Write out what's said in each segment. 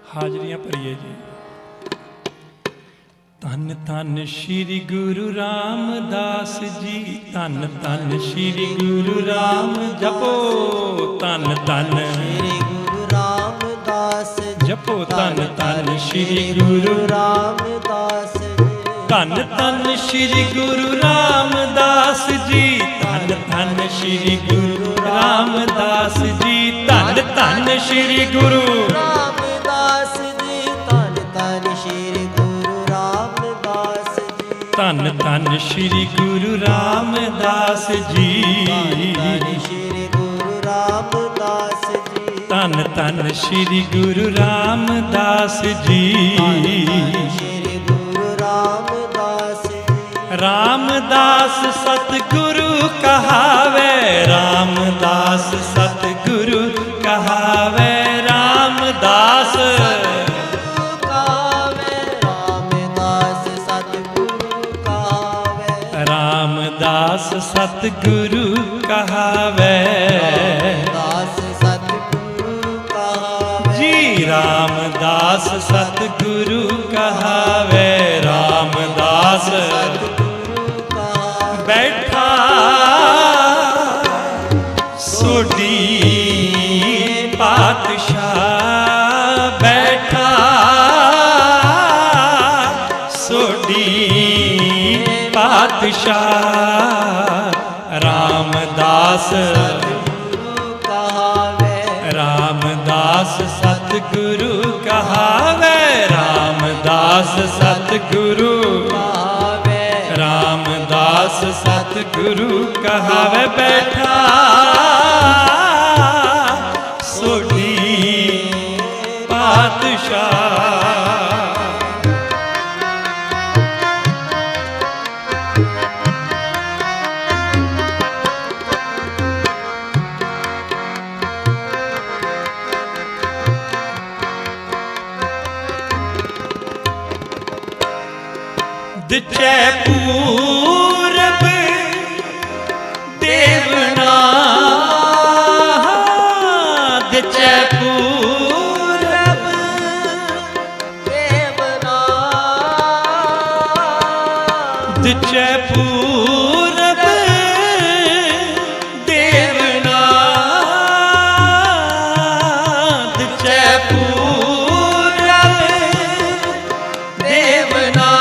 ਹਾਜ਼ਰੀਆਂ ਭਰੀਏ ਜੀ। ਧੰਨ ਧੰਨ ਸ਼੍ਰੀ ਗੁਰੂ ਰਾਮਦਾਸ ਜੀ, ਧੰਨ ਧੰਨ ਸ਼੍ਰੀ ਗੁਰੂ ਰਾਮ ਜਪੋ। ਧੰਨ ਧੰਨ ਸ਼੍ਰੀ ਗੁਰੂ ਰਾਮਦਾਸ ਜਪੋ, ਧੰਨ ਧੰਨ ਸ਼੍ਰੀ ਗੁਰੂ ਰਾਮਦਾਸ ਧੰਨ ਧੰਨ ਸ਼੍ਰੀ ਗੁਰੂ ਰਾਮਦਾਸ ਜੀ, ਧੰਨ ਧੰਨ ਸ਼੍ਰੀ ਗੁਰੂ ਰਾਮਦਾਸ ਜੀ, ਧੰਨ ਧੰਨ ਸ਼੍ਰੀ ਗੁਰੂ ਰਾਮਦਾਸ ਜੀ, ਧੰਨ ਧੰਨ ਸ਼੍ਰੀ ਗੁਰੂ ਰਾਮਦਾਸ ਜੀ, ਧੰਨ ਧੰਨ ਸ਼੍ਰੀ ਗੁਰੂ ਰਾਮਦਾਸ ਜੀ, ਧੰਨ ਸ਼੍ਰੀ ਗੁਰੂ ਰਾਮਦਾਸ ਜੀ, ਧੰਨ ਧੰਨ ਸ਼੍ਰੀ ਗੁਰੂ ਰਾਮਦਾਸ ਜੀ। ਸ਼੍ਰੀ ਗੁਰੂ ਰਾਮਦਾਸ ਜੀ, ਰਾਮਦਾਸ ਸਤਿਗੁਰੂ ਕਹਾਵੇ, ਰਾਮਦਾਸ ਸਤਿਗੁਰੂ ਕਹਾਵੇ, ਰਾਮਦਾਸ ਕਾਵੇ ਰਾਮਦਾਸ ਸਤਿਗੁਰੂ ਕਾਵੇ, ਰਾਮਦਾਸ ਸਤਿਗੁਰੂ ਕਹਾਵੇ ਦਾਸ ਸਤਿਗੁਰੂ ਕਾਵੇ, ਜੀ। ਰਾਮਦਾਸ ਸਤਿਗੁਰੂ ਕਹਾਵੇ, ਰਾਮਦਾਸ ਸਤਿਗੁਰੂ ਕਾਵੇ, ਬੈਠਾ ਸੋਢੀ ਪਾਤਸ਼ਾਹ, ਬੈਠਾ ਸੋਢੀ ਪਾਤਸ਼ਾਹ, ਰਾਮਦਾਸ ਕਹਾਵੇ, ਰਾਮਦਾਸ ਸਤਿਗੁਰੂ ਕਹਾਵੇ, ਰਾਮਦਾਸ ਸਤਿਗੁਰੂ ਕਾਵੇ, ਰਾਮਦਾਸ ਸਤਿਗੁਰੂ ਕਹਾਵੇ, ਬੈਠਾ ਸੋਢੀ ਪਾਤਸ਼ਾਹ। ਦਿਚੈ ਪੂਰਬ ਦੇਵਨਾ, ਦਿਚੈ ਪੂਰਬ ਦੇਵਨਾ, ਦਿਚੈ ਪੂਰਬ ਦੇਵਨਾ, ਦਿਚੈ ਪੂਰਬ ਦੇਵਨਾ,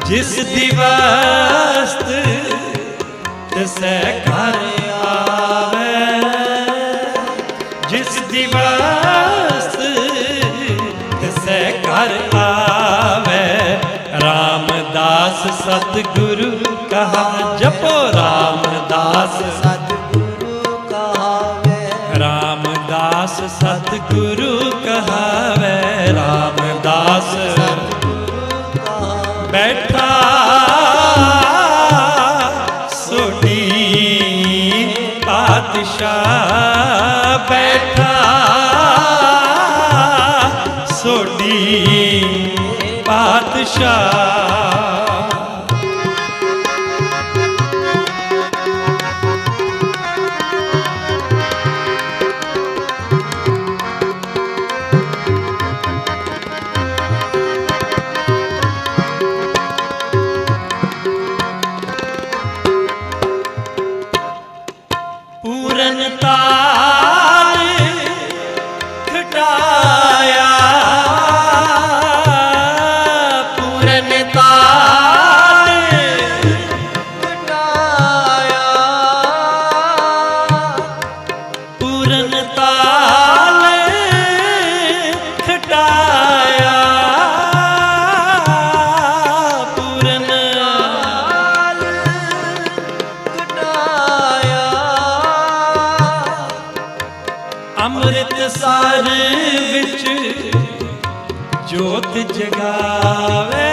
ਜਿਸ ਦਿਵਸਤ ਤਸੈ ਘਰ ਆਵੇ, ਜਿਸ ਦਿਵਸਤ ਤਸੈ ਘਰ ਆਵੇ, ਰਾਮਦਾਸ ਸਤਿਗੁਰੂ ਕਹਾ ਜਪੋ, ਰਾਮਦਾਸ ਸਤਿਗੁਰੂ ਕਹਾਵੇ, ਰਾਮਦਾਸ ਸਤਿਗੁਰੂ ਕਹਾਵੇ, ਰਾਮਦਾਸ ਸਤਿਗੁਰੂ ਕਹਾਵੇ, ਬੈਠਾ ਸੋਢੀ ਪਾਤਸ਼ਾਹ, ਬੈਠਾ ਸੋਢੀ ਪਾਤਸ਼ਾਹ। ਪੂਰਨ ਤਾਲ ਖਟਾਇਆ, ਪੂਰਨ ਤਾਲ ਕਟਾਇਆ, ਪੂਰਨ ਤਾਲ ਖਟਾਇਆ, ਪੂਰਨ ਤਾਲ ਕਟਾਇਆ, ਅੰਮ੍ਰਿਤਸਰ ਵਿੱਚ ਜੋਤ ਜਗਾਵੇ,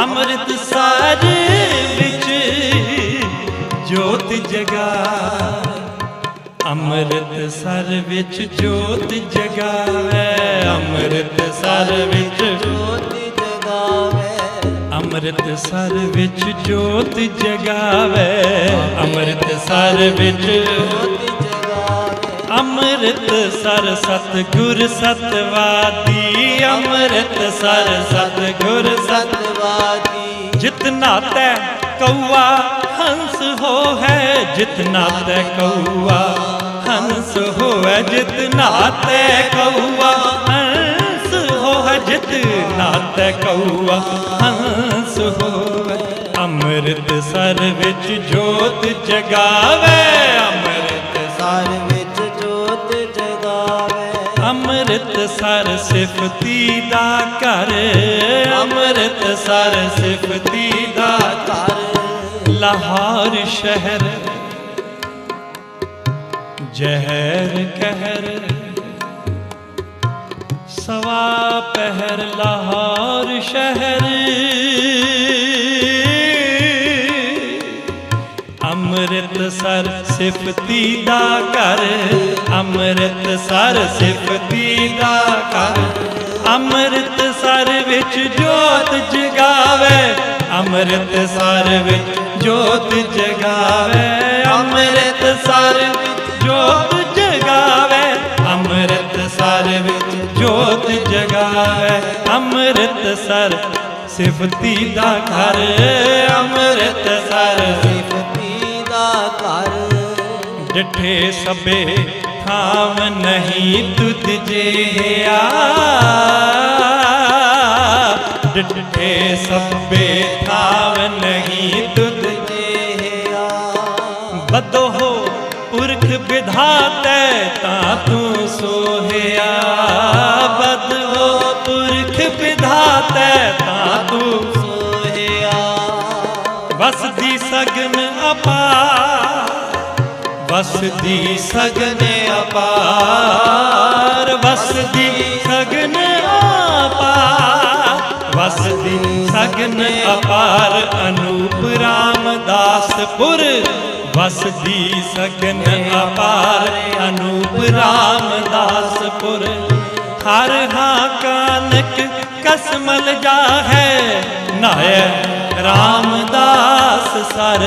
ਅੰਮ੍ਰਿਤਸਰ ਵਿੱਚ ਜੋਤ ਜਗਾ, ਅੰਮ੍ਰਿਤਸਰ ਵਿੱਚ ਜੋਤ ਜਗਾਵੇ, ਅੰਮ੍ਰਿਤਸਰ ਵਿੱਚ ਜੋਤੀ ਜਗਾਵੇ, ਅੰਮ੍ਰਿਤਸਰ ਵਿੱਚ ਜੋਤ ਜਗਾਵੇ, ਅੰਮ੍ਰਿਤਸਰ ਵਿੱਚ ਜੋਤੀ ਜਗਾਵੇ, ਅੰਮ੍ਰਿਤਸਰ ਅੰਮ੍ਰਿਤਸਰ ਸਤਿਗੁਰ ਸਤਵਾਦੀ, ਅੰਮ੍ਰਿਤਸਰ ਸਤਿਗੁਰ सतवादी जितना तै कौआ हंस हो है, जितना तै कौआ हंस हो है, जितना तै कौआ हंस हो है, जितना तै कौआ हंस हो है। ਅੰਮ੍ਰਿਤਸਰ ਵਿੱਚ ਜੋਤ ਜਗਾਵੇ, ਅੰਮ੍ਰਿਤਸਰ सार विच जोत जगावे ਅੰਮ੍ਰਿਤਸਰ ਸਿਫਤੀ ਦਾ ਘਰ, ਅੰਮ੍ਰਿਤਸਰ ਸਿਫਤੀ ਦਾ कर ਲਾਹੌਰ ਸ਼ਹਿਰ ਜ਼ਹਿਰ ਕਹਿਰ, ਸਵਾ ਪਹਿਰ ਲਾਹੌਰ ਸ਼ਹਿਰ ਅੰਮ੍ਰਿਤਸਰ ਸਿਫਤੀ ਦਾ ਘਰ, ਅੰਮ੍ਰਿਤਸਰ ਸਿਫਤੀ ਦਾ ਘਰ। ਅੰਮ੍ਰਿਤਸਰ ਵਿੱਚ ਜੋਤ ਜਗਾਵੇ, ਅੰਮ੍ਰਿਤਸਰ ਵਿੱਚ ਜੋਤ ਜਗਾਵੇ, ਅੰਮ੍ਰਿਤਸਰ ਵਿੱਚ ਜੋਤ ਜਗਾਵੇ, ਅੰਮ੍ਰਿਤਸਰ ਵਿੱਚ ਜੋਤ ਜਗਾਵੇ। ਅੰਮ੍ਰਿਤਸਰ ਸਿਫਤੀ ਦਾ ਘਰ, ਅੰਮ੍ਰਿਤਸਰ सिफती दा कर ਡਿਠੇ ਸਭੇ ਥਾਮ ਨਹੀਂ ਤੁਧ ਜਿਹਾ, ਡਿਠੇ ਸਭੇ ਥਾਮ ਨਹੀਂ ਤੁਧ जिहा ਬਦੋ ਪੁਰਖ ਵਿਧਾਤੈ ਤਾਂ ਤੂੰ ਸੋਹਿਆ, ਬਦੋ ਪੁਰਖ ਵਿਧਾਤੈ ਤਾਂ ਤੂੰ सोहिया ਵਸਦੀ ਸਗਨ ਅਪਾਰ, ਵਸਦੀ ਸਗਨ ਅਪਾਰ, ਵਸਦੀ ਸਗਨ ਅਪਾਰ, ਵਸਦੀ ਸਗਨ ਅਪਾਰ। ਅਨੂਪ ਰਾਮਦਾਸਪੁਰ ਵਸਦੀ ਸਗਨ ਅਪਾਰ, ਅਨੂਪ ਰਾਮਦਾਸਪੁਰ। ਹਰ ਹਾਂ ਕਾਨਕ ਕਸਮਲ ਜਾ ਹੈ, ਨਾਇਕ ਰਾਮਦਾਸ ਸਰ।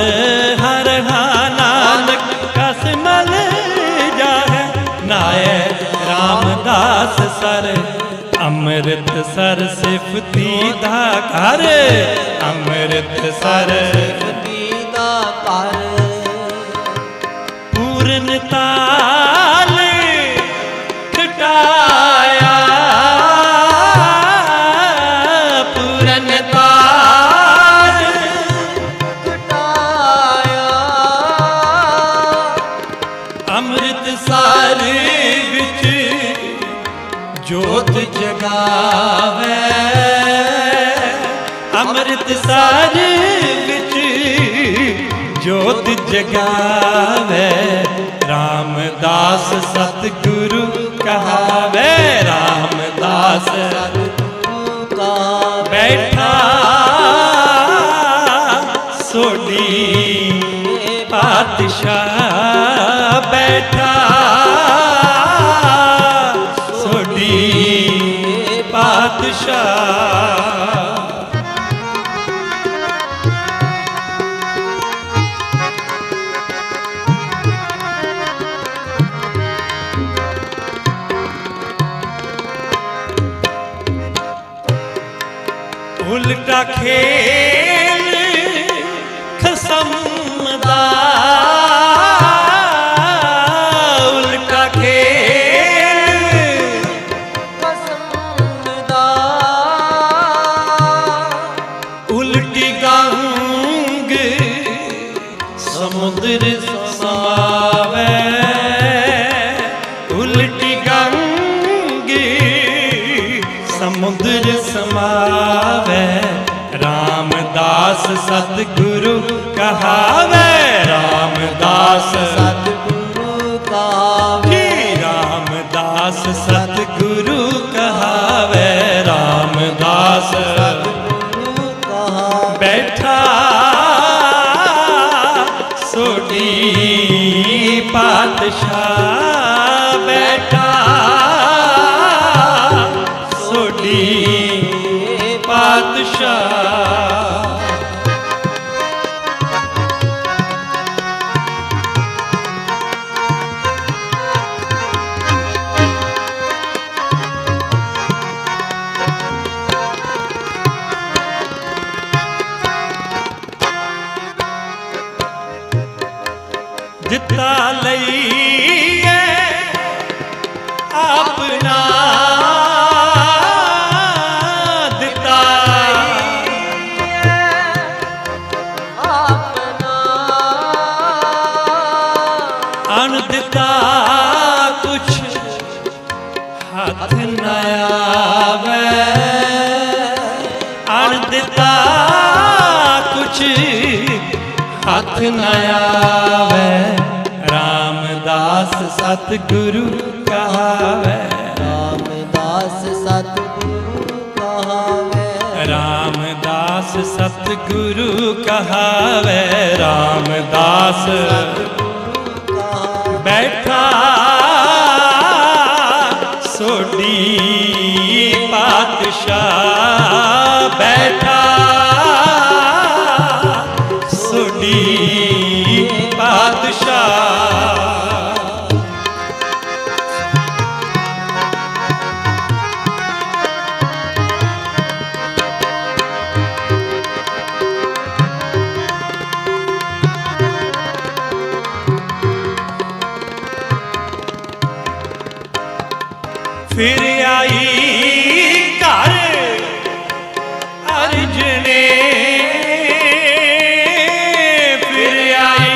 ਹਰ ਹਾਂ ਨਾਨਕ ਕਸਮਲ ਜਾ ਹੈ, ਨਾਇਕ ਰਾਮਦਾਸ ਸਰ। ਅੰਮ੍ਰਿਤਸਰ ਸਿਫਤੀ ਦਾ ਘਰ, ਅੰਮ੍ਰਿਤਸਰ सिफती दा कर ਪੂਰਨ ਤਾਲ ਖਟਾਇਆ, ਪੂਰਨ ਤਾਲ कटाया ਅੰਮ੍ਰਿਤਸਰ ਵਿੱਚ ਜੋਤ ਜਗਾਵੇ, ਅੰਮ੍ਰਿਤਸਰ ਵਿੱਚ ਜੋਤ ਜਗਾਵੇ। ਰਾਮਦਾਸ ਸਤਿਗੁਰੂ ਕਹਾਵੇ, ਰਾਮਦਾਸ का ਬੈਠਾ ਸੋਢੀ ਪਾਤਸ਼ਾਹ, ਬੈਠਾ ਸੋਢੀ ਪਾਤਸ਼ਾਹ। ਉਲਟਾ ਖੇਲ ਖਸਮ ਦਾ, ਉਲਟਾ ਖੇਲ कसम दा ਉਲਟੀ ਗੰਗ ਸਮੁੰਦਰ ਸਮਾਵੇ, ਉਲਟੀ ਗੰਗ ਸਮੁੰਦਰ ਸਮਾਵੇ। ਰਾਮਦਾਸ ਸਤਿਗੁਰੂ ਕਹਾਵੇ, ਰਾਮਦਾਸ सतगुरु कावे ਜੀ ਰਾਮਦਾਸ ਸਤਿਗੁਰੂ ਕਹਾਵੇ, ਰਾਮਦਾਸ सतगुरु कहा ਬੈਠਾ ਸੋਢੀ ਪਾਤਸ਼ਾਹ, ਬੈਠਾ ਸੋਢੀ ਪਾਤਸ਼ਾਹ। न आवे, रामदास सतगुरु कहावे। रामदास सतगुरु कहावे, रामदास सतगुरु कहावे, रामदास कहावे। बैठा सोडी पातशाह, बैठा सोडी पातशाह। फिर आई घर अर्जने, फिर आई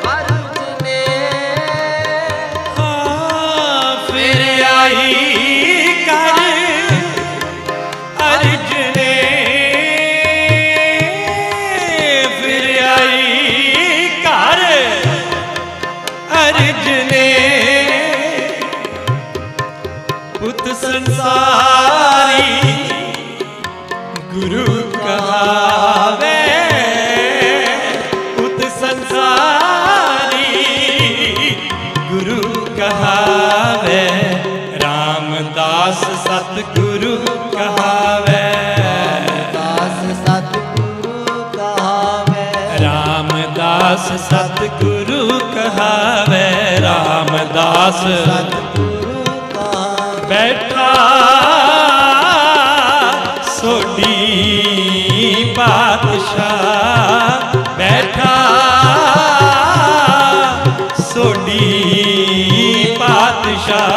अर्जने, हाँ, फिर आई घर अर्जने, फिर आई घर अर्जने। पुत संसारी गुरु कहावे, पुत संसारी गुरु कहावे, रामदास सतगुरु कहावे। दास सतगुरु कहावे, रामदास सतगुरु कहावे, रामदास सतगुरु कहावे। बैठा सोडी पातशाह, बैठा सोडी पातशाह।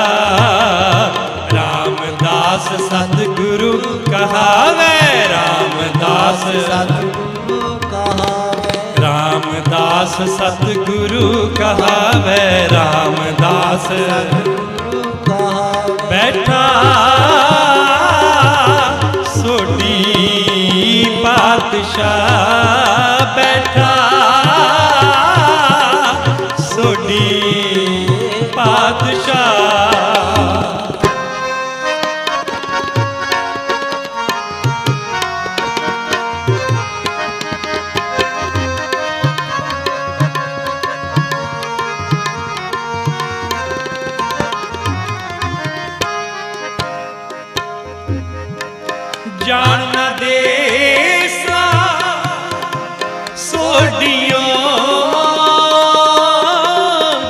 रामदास सतगुरु कहावे, रामदास सतगुरु कहावे, रामदास सतगुरु कहावे, रामदास सतगुरु कहावे। बैठा सोडी पातशाह, बैठा सोडी पातशाह। जान न देसा सोडियो,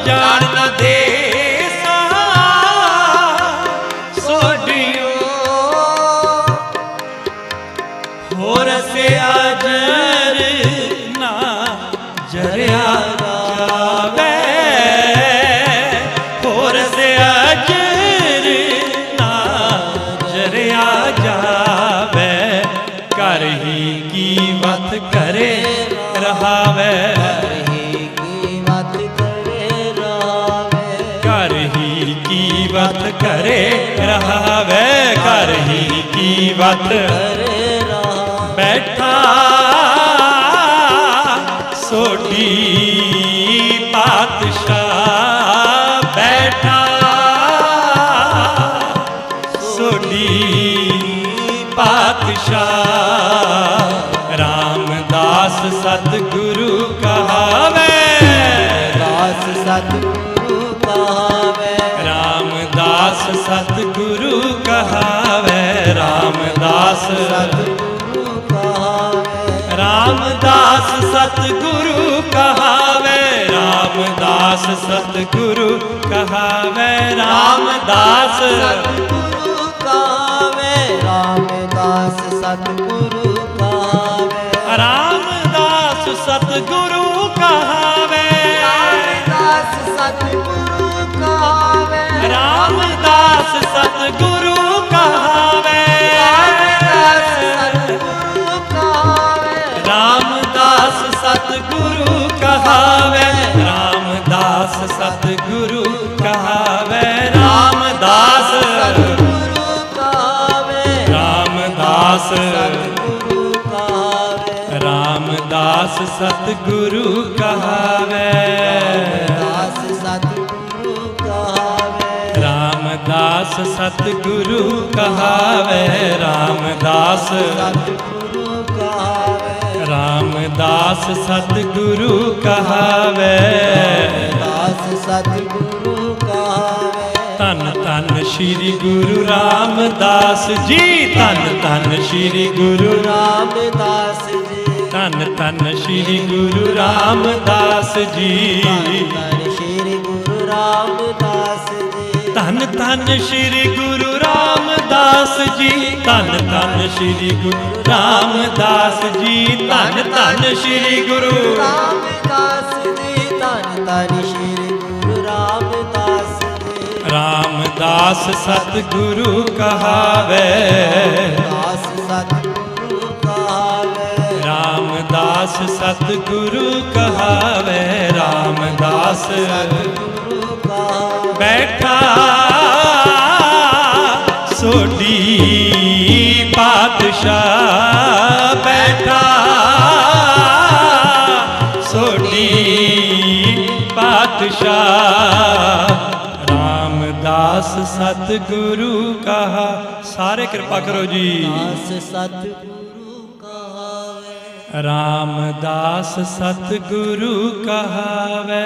जान न देसा सोडियो। होर से अजर ना जरिया जावे, होर से अजर ना जरिया जावे। कर ही कीमत करे रहावे, कीमत करे रहावे, कर ही कीमत करे रहावे, कर ही कीमत करे रहावे। बैठा सोडी पातशाह, बैठा सोडी पातशाह। रामदास सतगुरु कहावे, दास सतगुरु कहावे, रामदास सतगुरु कहावे, रामदास सतगुरु कहावे। रामदास सतगुरु कहावे, रामदास सतगुरु कहावे, रामदास सतगुरु कहावे, रामदास सतगुरु कहावे। रामदास सतगुरु कहावे, रामदास सतगुरु कहावे, रामदास सतगुरु कहावे, रामदास सतगुरु कहावे। रामदास सतगुरु कहावे, रामदास सतगुरु कहावे, रामदास सतगुरु कहावे। ਰਾਮਦਾਸ ਸਤਿਗੁਰੂ ਕਹਾਵੇ दास सतगुरु कहावे ਰਾਮਦਾਸ ਸਤਿਗੁਰੂ ਕਹਾਵੇ ਰਾਮਦਾਸ सतगुरु कहावे ਰਾਮਦਾਸ ਸਤਿਗੁਰੂ ਕਹਾਵੇ दास सतगुरु कहावे ਧੰਨ ਧੰਨ ਸ੍ਰੀ ਗੁਰੂ ਰਾਮਦਾਸ ਜੀ ਧੰਨ ਧੰਨ ਸ੍ਰੀ ਗੁਰੂ रामदास जी ਧੰਨ ਧੰਨ ਸ੍ਰੀ ਗੁਰੂ ਰਾਮਦਾਸ ਜੀ धन श्री गुरु रामदास जी ਧੰਨ ਧੰਨ ਸ੍ਰੀ ਗੁਰੂ ਰਾਮਦਾਸ ਜੀ ਧੰਨ ਧੰਨ ਸ੍ਰੀ ਗੁਰੂ ਰਾਮਦਾਸ ਜੀ ਧੰਨ ਧੰਨ ਸ੍ਰੀ ਗੁਰੂ रामदास जी धन धन श्री गुरु रामदास जी ਰਾਮਦਾਸ ਸਤਿਗੁਰੂ ਕਹਾਵੇ दास सतगुरु कहावे ਰਾਮਦਾਸ ਸਤਿਗੁਰੂ ਕਹਾਵੇ ਰਾਮਦਾਸ सतगुरु कहावे ਬੈਠਾ ਸੋਢੀ ਪਾਤਸ਼ਾਹ ਬੈਠਾ ਸੋਢੀ ਪਾਤਸ਼ਾਹ ਰਾਮਦਾਸ ਸਤਿਗੁਰੂ ਕਹਾ ਸਾਰੇ ਕਿਰਪਾ ਕਰੋ ਜੀ दास सतगुरु कहावे ਰਾਮਦਾਸ ਸਤਿਗੁਰੂ ਕਹਾਵੇ